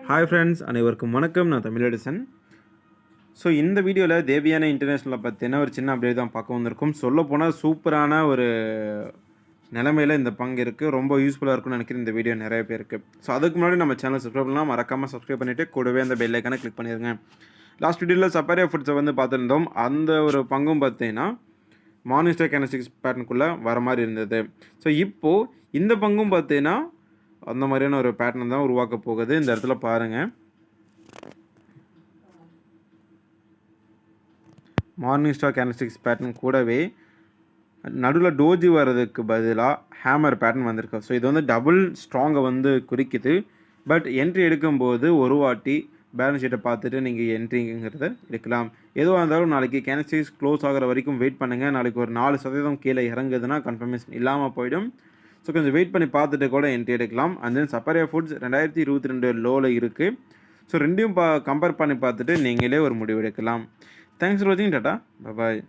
Hi friends, அனைவருக்கும் வணக்கம். நான் தமிழரசன். ஸோ இந்த வீடியோவில் தேவியானா இன்டர்நேஷ்னலை பற்றின ஒரு சின்ன அப்டேட் தான் பார்க்க வந்திருக்கும். சொல்லப்போனால் சூப்பரான ஒரு நிலைமையில் இந்த பங்கு இருக்குது. ரொம்ப யூஸ்ஃபுல்லாக இருக்கும்னு நினைக்கிறேன் இந்த வீடியோ நிறைய பேருக்கு. ஸோ அதுக்கு முன்னாடி நம்ம சேனல் சப்ஸ்கிரைப் பண்ணலாம், மறக்காமல் சப்ஸ்கிரைப் பண்ணிவிட்டு கூடவே அந்த பெல் ஐக்கானை கிளிக் பண்ணிடுங்க. லாஸ்ட் வீடியோவில் சப்பாரியா ஃபுட்ஸை வந்து பார்த்துருந்தோம். அந்த ஒரு பங்கும் பார்த்தீங்கன்னா மார்னிங் ஸ்டார் கேண்டல்ஸ்டிக்ஸ் பேட்டர்னுக்குள்ளே வர மாதிரி இருந்தது. ஸோ இப்போது இந்த பங்கும் பார்த்தீங்கன்னா அந்த மாதிரியான ஒரு பேட்டர்ன் தான் உருவாக்க போகுது. இந்த இடத்துல பாருங்கள், மார்னிங் ஸ்டார் கேண்டல்ஸ்டிக்ஸ் பேட்டர்ன் கூடவே நடுவில் டோஜி வர்றதுக்கு பதிலாக ஹேமர் பேட்டர்ன் வந்திருக்கு. ஸோ இது வந்து டபுள் ஸ்ட்ராங்கை வந்து குறிக்குது. பட் என்ட்ரி எடுக்கும்போது ஒரு வாட்டி பேலன்ஸ் ஷீட்டை பார்த்துட்டு நீங்கள் என்ட்ரிங்கிறத எடுக்கலாம். எதுவாக இருந்தாலும் நாளைக்கு கேண்டல்ஸ்டிக்ஸ் க்ளோஸ் ஆகிற வரைக்கும் வெயிட் பண்ணுங்கள். நாளைக்கு ஒரு 4% கீழே இறங்குதுன்னா கன்ஃபர்மேஷன் இல்லாமல் போயிடும். ஸோ கொஞ்சம் வெயிட் பண்ணி பார்த்துட்டு கூட என்ட்ரி எடுக்கலாம். அண்ட் தென் சப்பாரியா ஃபுட்ஸ் 2022 லோவில் இருக்குது. ஸோ ரெண்டையும் கம்பேர் பண்ணி பார்த்துட்டு நீங்களே ஒரு முடிவு எடுக்கலாம். தேங்க்ஸ் ஃபார் வாட்சிங். டாட்டா, பாய்.